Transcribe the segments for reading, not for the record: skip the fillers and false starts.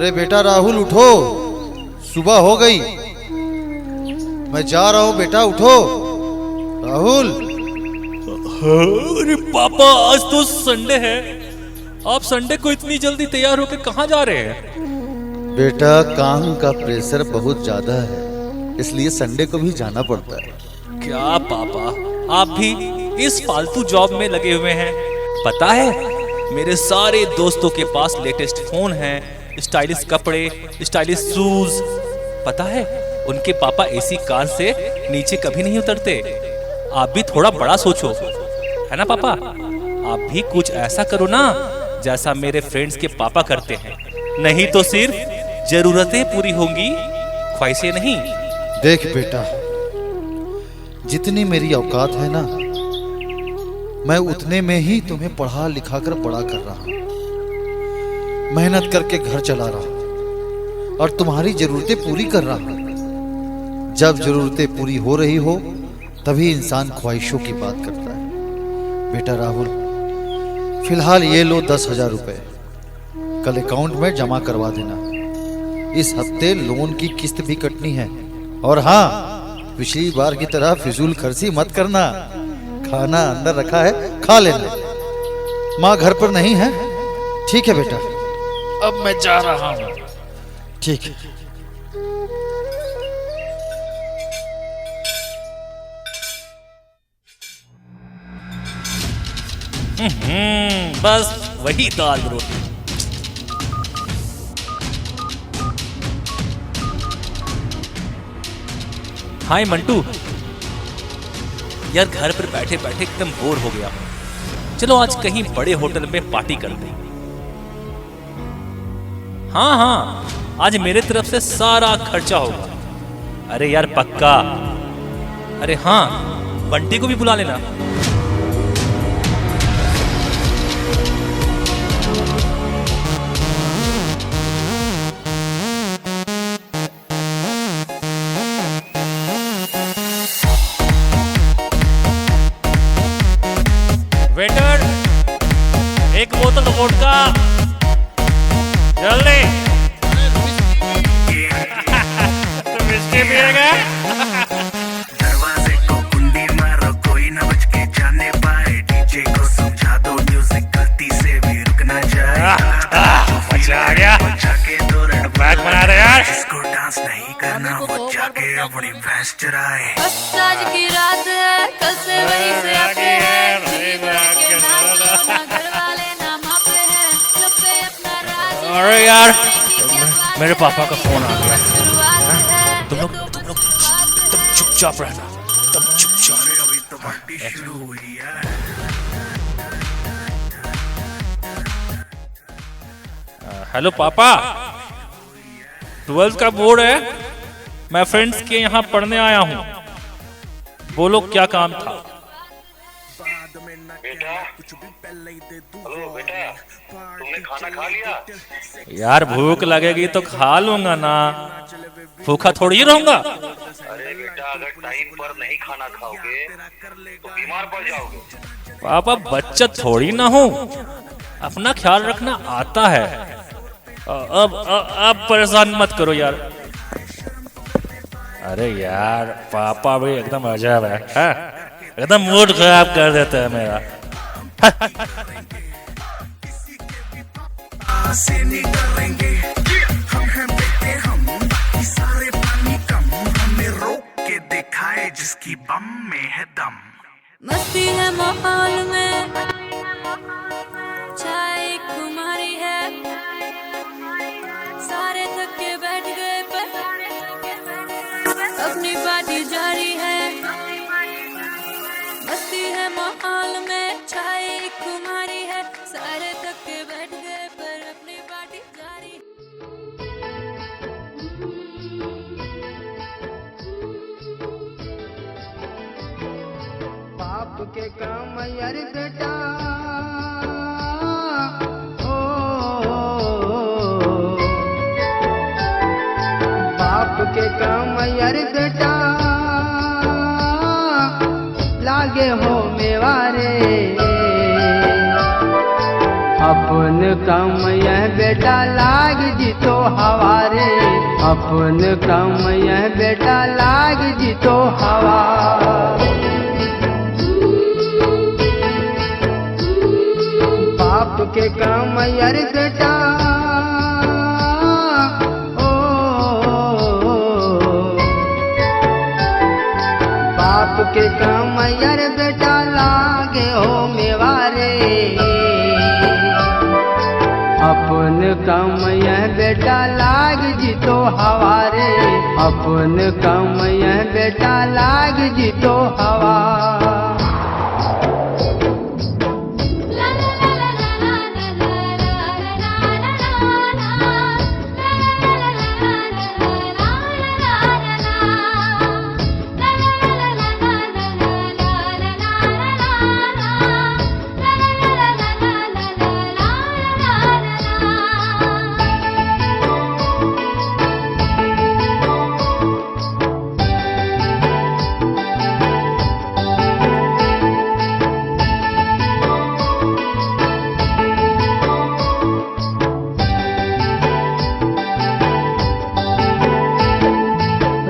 अरे बेटा राहुल उठो, सुबह हो गई। मैं जा रहा हूँ बेटा, उठो राहुल। अरे पापा, आज तो संडे है। आप संडे को इतनी जल्दी तैयार होकर कहाँ जा रहे हैं? बेटा काम का प्रेशर बहुत ज्यादा है, इसलिए संडे को भी जाना पड़ता है। क्या पापा, आप भी इस फालतू जॉब में लगे हुए हैं? पता है, मेरे सारे दोस्तों के पास लेटेस्ट फोन हैं, स्टाइलिश कपड़े, स्टाइलिश शूज। पता है, उनके पापा एसी कार से नीचे कभी नहीं उतरते। आप भी थोड़ा बड़ा सोचो, है ना पापा? आप भी कुछ ऐसा करो ना जैसा मेरे फ्रेंड्स के पापा करते हैं, नहीं तो सिर्फ जरूरतें पूरी होंगी, ख्वाहिशें नहीं। देख बेटा, जितनी मेरी औकात है ना, मैं उतने में ही तुम्हें पढ़ा लिखा कर बड़ा कर रहा हूं, मेहनत करके घर चला रहा हूं और तुम्हारी जरूरतें पूरी कर रहा हूं। जब जरूरतें पूरी हो रही हो तभी इंसान ख्वाहिशों की बात करता है। बेटा राहुल, फिलहाल ये लो 10,000 रुपए, कल अकाउंट में जमा करवा देना। इस हफ्ते लोन की किस्त भी कटनी है। और हाँ, पिछली बार की तरह फिजूल खर्ची मत करना। खाना अंदर रखा है, खा लेना। माँ घर पर नहीं है? ठीक है बेटा, अब मैं जा रहा हूँ। ठीक है। बस वही दाल रोटी। हाय मंटू, यार घर पर बैठे बैठे एकदम बोर हो गया हूं। चलो आज कहीं बड़े होटल में पार्टी करते हैं। हाँ, आज मेरे तरफ से सारा खर्चा होगा। अरे यार पक्का। अरे हाँ, बंटी को भी बुला लेना। वेटर, एक बोतल वोडका जल्दी। तुम विस्की पिएगा? दरवाजे को कुंडी मारो, कोई ना बच के जाने पाए। डीजे को समझा दो, म्यूजिक गलती से भी रुक ना जाए। मजा आ गया। जाके दौड़ बैग बना रहे यार। जिसको डांस नहीं करना वो जाके अपनी भैंस चराए। बस आज की रात है, कल से वहीं से आते हैं। अरे यार, मेरे पापा का फोन आ गया। तुम लोग चुपचाप रहना, तुम चुपचाप। अभी तो पार्टी शुरू हुई है। हेलो पापा, 12th का बोर्ड है, मैं फ्रेंड्स के यहाँ पढ़ने आया हूँ। बोलो क्या काम था? बेटा, हेलो बेटा, तुमने खाना खा लिया? यार भूख लगेगी तो खा लूंगा ना, भूखा थोड़ी रहूंगा। अरे बेटा, अगर टाइम पर नहीं खाना खाओगे तो बीमार पड़ जाओगे। पापा बच्चा थोड़ी ना हूँ, अपना ख्याल रखना आता है। अब परेशान मत करो यार। अरे यार पापा भी एकदम अजब है, एकदम मूड खराब कर देता है मेरा। से नहीं डरेंगे, हम हैं बेटे, हम बाकी सारे पानी कम। हमें रोक के दिखाए जिसकी बम में है दम। मस्ती है माहौल में, चाय कुमारी है। सारे थक के बैठ गए पर अपनी पार्टी जारी है। मस्ती है माहौल में, चाय कुमारी है। सारे थक के बैठ गए पर अपनी पार्टी जारी। बाप के काम यार बेटा, ओ बाप के काम यार बेटा, लागे हो मेवारे। अपन कम यह बेटा लाग जितो हवारे, अपन कम यह बेटा लाग जितो हवा। बाप के काम यार बेटा ओ, बाप के काम यार बेटा लागे हो मेवारे, अपन काम यह बेटा लाग जितो हवारे, अपन काम यह बेटा लाग जितो हवा।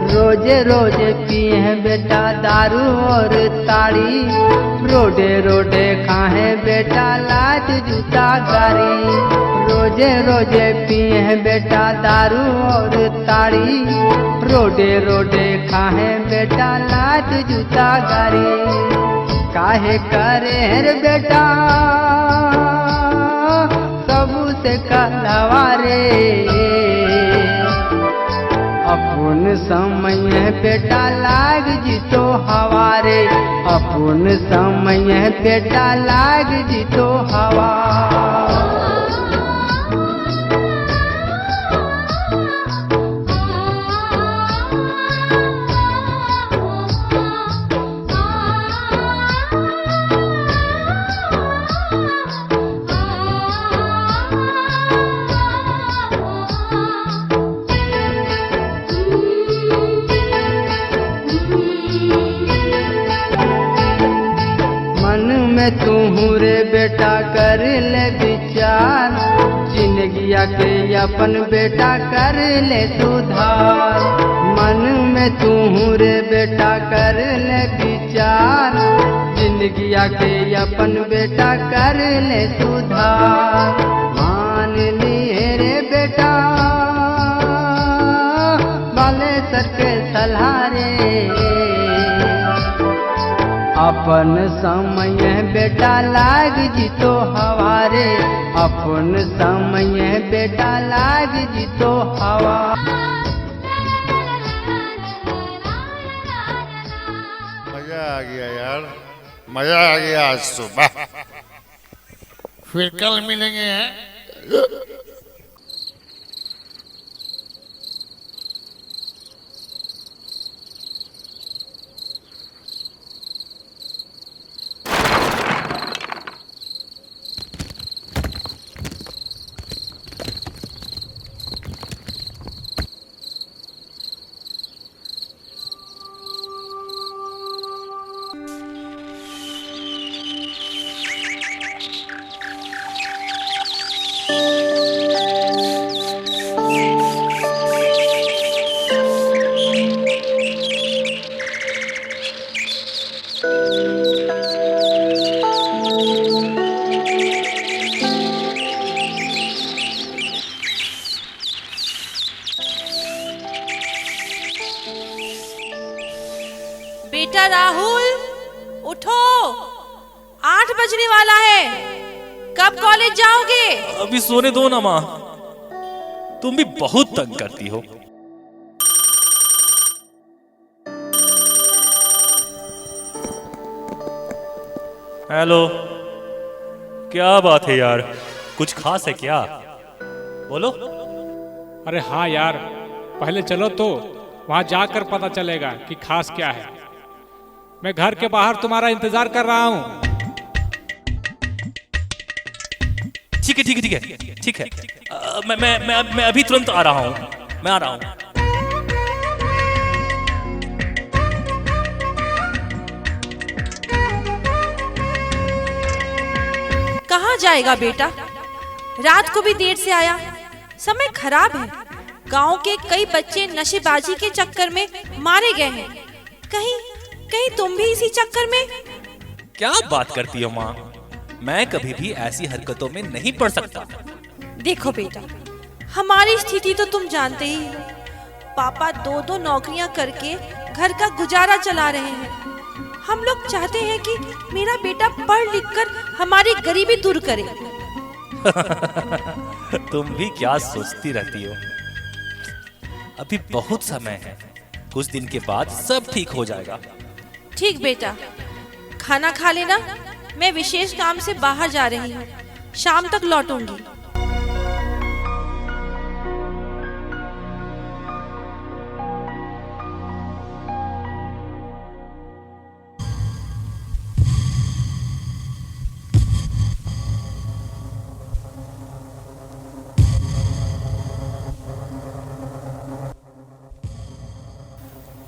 रोजे रोजे पिए हैं बेटा दारू और ताड़ी, रोडे रोडे खाए बेटा लात जूता गाड़ी। रोजे रोजे पिए हैं बेटा दारू और ताड़ी, रोडे रोडे खाए बेटा लात जूता गाड़ी। काहे करे रे बेटा सबू से कहलवारे, अपन समय बेटा लाग जितो हवारे, अपन समय बेटा लाग जितो हवा। तू रे बेटा कर ले विचार, जिंदगिया के अपन बेटा कर ले सुधार। मन में तू रे बेटा कर ले विचार, जिंदगिया के अपन बेटा कर ले सुधार। मान लिए रे बेटा बाले सर के सलहारे, अपन समय बेटा लाग जितो हवारे, अपन समय बेटा लाग जितो हवा। मजा आ गया यार, मजा आ गया आज सुबह। फिर कल मिलेंगे हैं। बेटा राहुल उठो, 8 बजने वाला है, कब कॉलेज जाओगे? अभी सोने दो ना माँ, तुम भी बहुत तंग करती हो। हेलो, क्या बात है यार, कुछ खास है क्या? बोलो। अरे हाँ यार, पहले चलो तो वहां जाकर पता चलेगा कि खास क्या है। मैं घर के बाहर तुम्हारा इंतजार कर रहा हूँ। ठीक है ठीक है ठीक है ठीक है, मैं अभी तुरंत आ रहा हूँ, मैं आ रहा हूँ। कहाँ जाएगा बेटा? रात को भी देर से आया। समय खराब है। गांव के कई बच्चे नशेबाजी के चक्कर में मारे गए हैं। कहीं कहीं तुम भी इसी चक्कर में? क्या बात करती हो माँ, मैं कभी भी ऐसी हरकतों में नहीं पड़ सकता। देखो बेटा, हमारी स्थिति तो तुम जानते ही हो। पापा 2-2 नौकरियां करके घर का गुजारा चला रहे हैं। हम लोग चाहते हैं कि मेरा बेटा पढ़ लिख कर हमारी गरीबी दूर करे। तुम भी क्या सोचती रहती हो। अभी बहुत समय है, कुछ दिन के बाद सब ठीक हो जाएगा। ठीक बेटा, खाना खा लेना। मैं विशेष काम से बाहर जा रही हूँ, शाम तक लौटूंगी।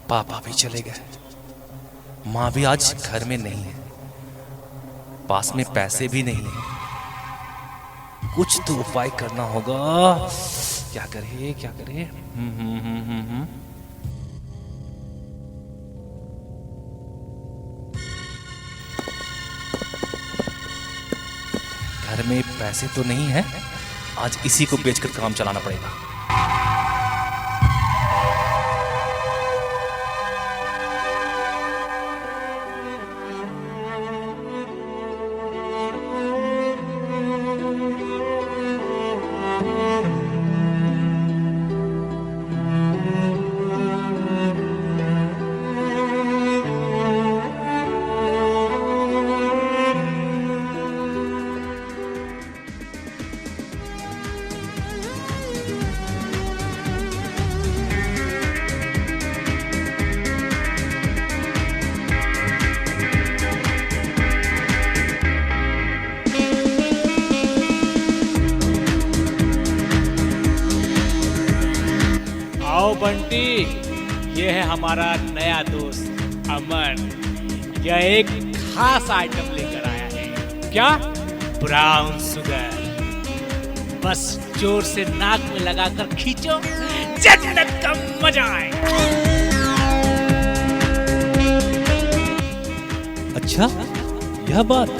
पापा भी चले गए, माँ भी आज घर में नहीं है, पास में पैसे भी नहीं है। कुछ तो उपाय करना होगा। क्या करे क्या करे? घर में पैसे तो नहीं है, आज इसी को बेचकर काम चलाना पड़ेगा। आओ बंटी, ये है हमारा नया दोस्त अमन। यह एक खास आइटम लेकर आया है। क्या? Brown sugar. बस जोर से नाक में लगाकर खींचो, जन्नत का मजा आएगा। अच्छा, यह बात,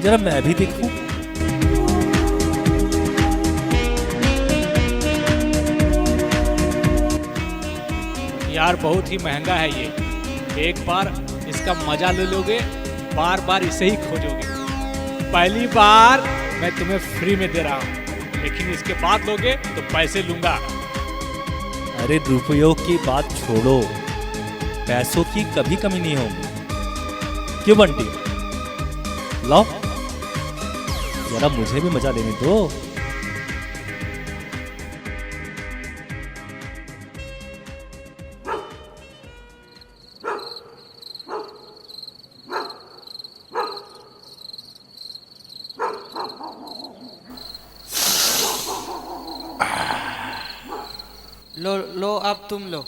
जरा मैं भी देखूं। यार बहुत ही महंगा है ये। एक बार इसका मजा ले लोगे, बार बार इसे ही खोजोगे। पहली बार मैं तुम्हें फ्री में दे रहा हूँ, लेकिन इसके बाद लोगे तो पैसे लूंगा। अरे रुपयों की बात छोड़ो, पैसों की कभी कमी नहीं होगी। क्यों बंटी, लाओ जरा मुझे भी मजा लेने दो। लो लो, अब तुम लो।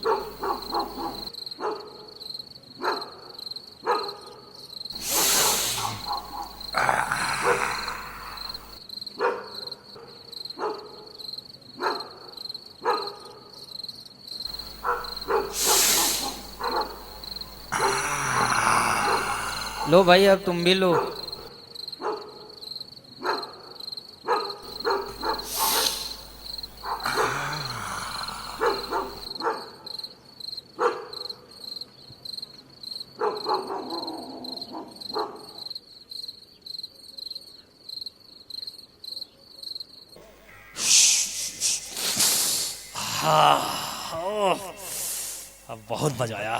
लो भाई, अब तुम भी लो। अब बहुत मजा आया।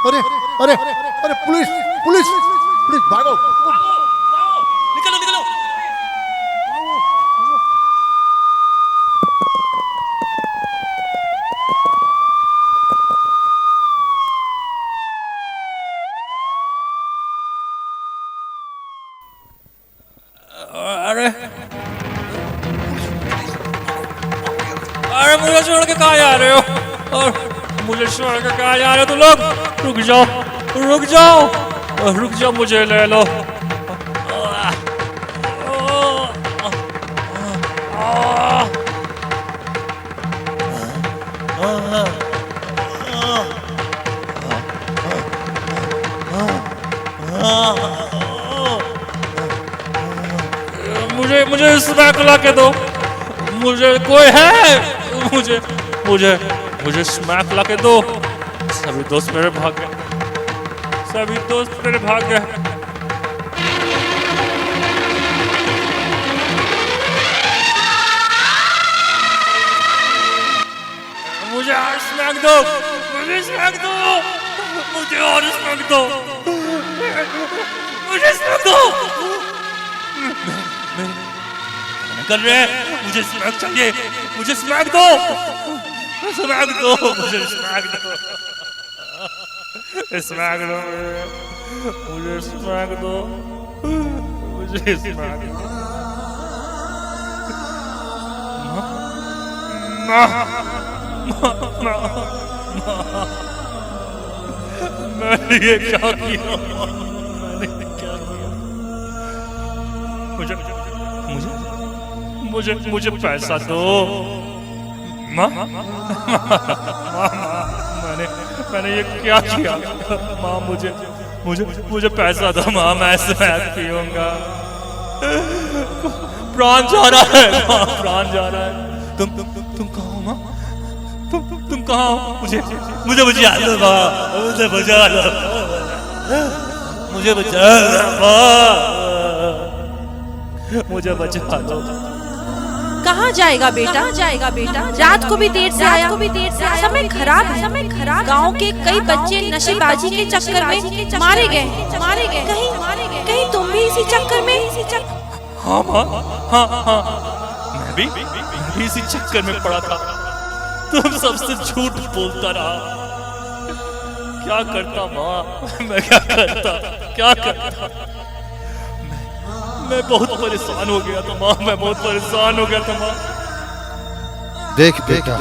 अरे अरे अरे, पुलिस पुलिस पुलिस, भागो। निकलो निकलो। अरे अरे, मुझे छोड़ के कहाँ जा रहे हो? और मुझे छोड़ के कहाँ जा रहे हो तुम लोग? रुक जाओ, रुक जाओ, रुक जाओ, मुझे ले लो। मुझे स्मैक ला के दो। मुझे कोई है? मुझे स्मैक ला के दो। सभी दोस्त मेरे भाग गए, सभी दोस्त मेरे भाग गए। मुझे और स्मैक दो, मुझे स्मैक दो, मुझे और स्मैक दो, मुझे स्मैक दो। कर रहे हैं, मुझे स्मैक चाहिए, मुझे स्मैक दो, स्मैक दो, मुझे स्मैक दो, स्मैक दो, मुझे स्मैक दो, मुझे स्मैक दो। मैंने ये क्या किया? मैंने क्या किया? मुझे पैसा दो। माँ, मैंने ये क्या किया? माँ, मुझे पैसा दो माँ, मैं स्मैक पीऊंगा। प्राण जा रहा है माँ, प्राण जा रहा है। तुम कहाँ हो माँ? तुम कहाँ हो? मुझे बचा लो माँ, मुझे बचा लो, मुझे बचा लो माँ, मुझे बचा लो। कहाँ जाएगा बेटा? कहाँ जाएगा बेटा? रात को भी देर से आया, समय खराब है, समय खराब। गांव के कई बच्चे नशेबाजी के चक्कर में मारे गए। कहीं तुम भी इसी चक्कर में? हाँ माँ, हाँ, मैं भी इसी चक्कर में पड़ा था। तुम सबसे झूठ बोलता रहा। क्या करता माँ, मैं क्या करता? मैं बहुत परेशान हो गया था माँ, मैं बहुत परेशान हो गया था माँ। देख बेटा,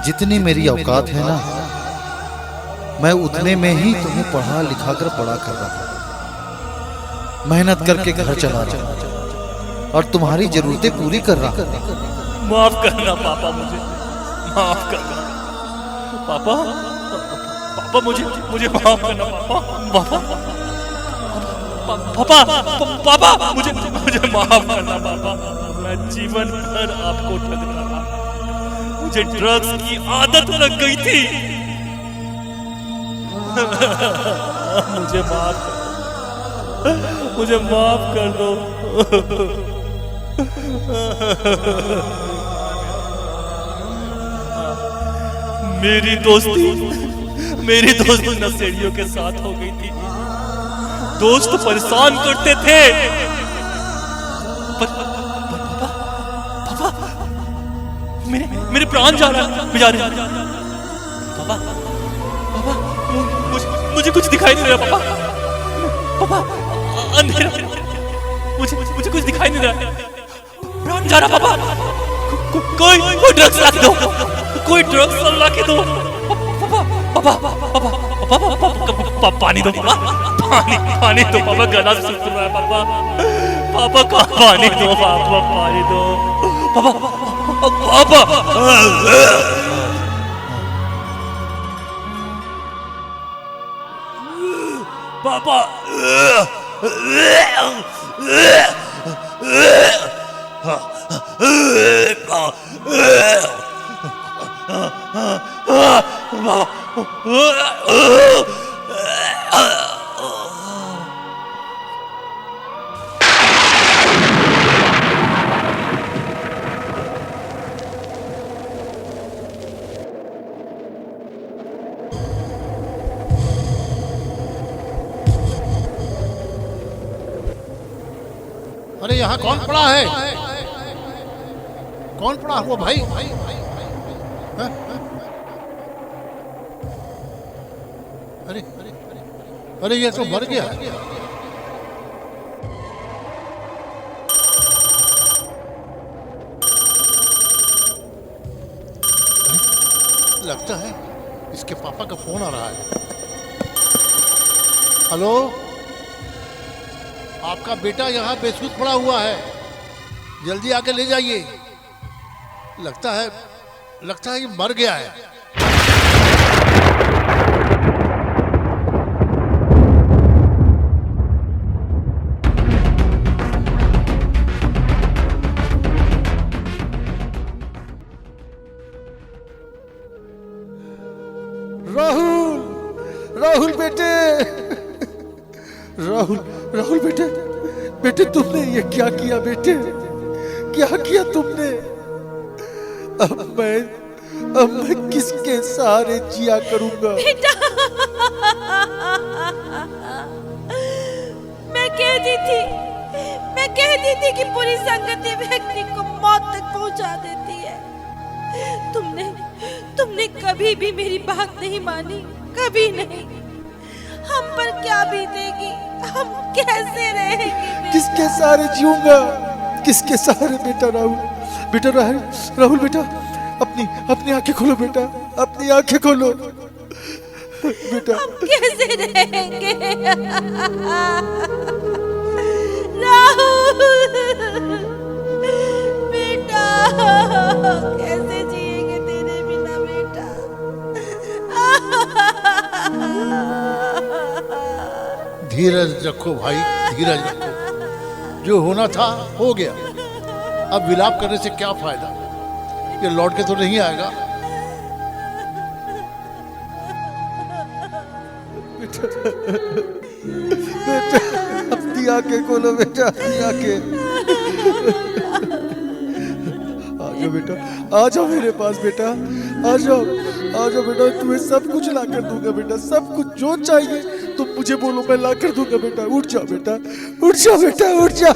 जितनी मेरी औकात है ना, मैं उतने में ही तुम्हें पढ़ा लिखा कर बड़ा कर रहा हूँ, मेहनत करके घर चला रहा हूँ और तुम्हारी जरूरतें पूरी कर रहा हूँ। माफ करना पापा, मुझे माफ करना पापा, मुझे माफ करना पापा, मुझे माफ करना पापा। मैं जीवन भर आपको ठगता रहा, मुझे ड्रग्स की आदत लग गई थी। मुझे माफ कर दो। मेरी दोस्ती नशेड़ियों के साथ हो गई थी। दोस्त परेशान करते थे। पापा, मेरे प्राण जा रहा है। पापा, मुझे कुछ दिखाई नहीं रहा पापा, अंधेरा, मुझे कुछ दिखाई नहीं रहा। प्राण जा रहा पापा। कोई ड्रग्स ला के दो, कोई ड्रग्स ला के दो। पापा, पानी दो पापा, पानी दो पापा, गला सूख रहा है पापा, का पानी दो पापा, पानी दो पापा। अरे यहाँ कौन पड़ा है? कौन पड़ा हुआ भाई? हाँ? अरे ये तो मर गया। लगता है इसके पापा का फोन आ रहा है। हेलो, आपका बेटा यहाँ बेसुध पड़ा हुआ है, जल्दी आके ले जाइए। लगता है ये मर गया है। राहुल बेटे, राहुल बेटे, बेटे तुमने ये क्या किया बेटे, क्या किया तुमने? अब मैं किसके सहारे जिया करूंगा? बेटा, मैं कहती थी कि पूरी संगति व्यक्ति को मौत तक पहुंचा देती है। तुमने कभी भी मेरी बात नहीं मानी, कभी नहीं। हम पर क्या बीतेगी, हम कैसे रहेंगे? किसके सहारे जीऊंगा, किसके सहारे? बेटा राहुल बेटा, अपनी आंखें खोलो बेटा, अपनी आंखें खोलो बेटा। हम कैसे रहेंगे राहुल बेटा, कैसे जिएंगे तेरे बिना बेटा? धीरज रखो भाई, धीरज रखो। जो होना था हो गया, अब विलाप करने से क्या फायदा? ये लौट के तो नहीं आएगा। बेटा अपनी आंखें खोलो बेटा, अपनी आंखें। आ जाओ बेटा, आ जाओ मेरे पास बेटा, आ जाओ बेटा। तुम्हें सब कुछ ला कर दूंगा बेटा, सब कुछ जो चाहिए तुम मुझे बोलो, मैं ला कर दूंगा बेटा। उठ जाओ बेटा, उठ जाओ बेटा, उठ जाओ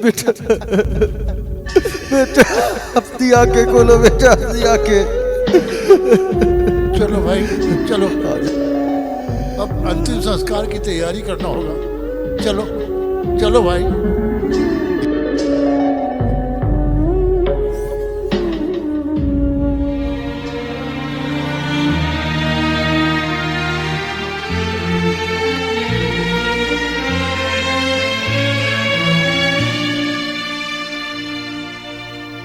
बेटा। अपनी आंखें खोलो बेटा, अपनी आंखें। चलो भाई चलो, अब अंतिम संस्कार की तैयारी करना होगा। चलो भाई।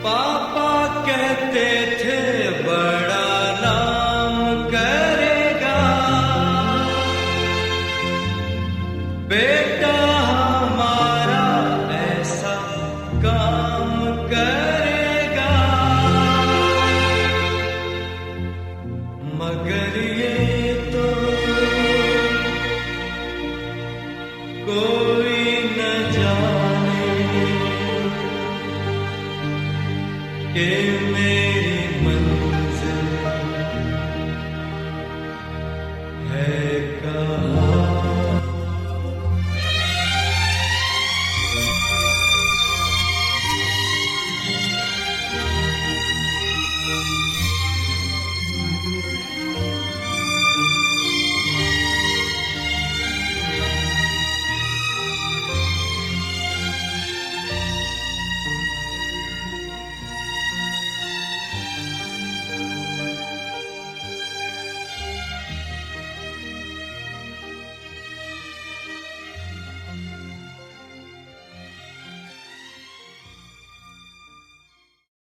पापा कहते थे बड़ा नाम करेगा, बेटा हमारा ऐसा काम करेगा। मगर ये तो कोई न जाने कि मेरी मन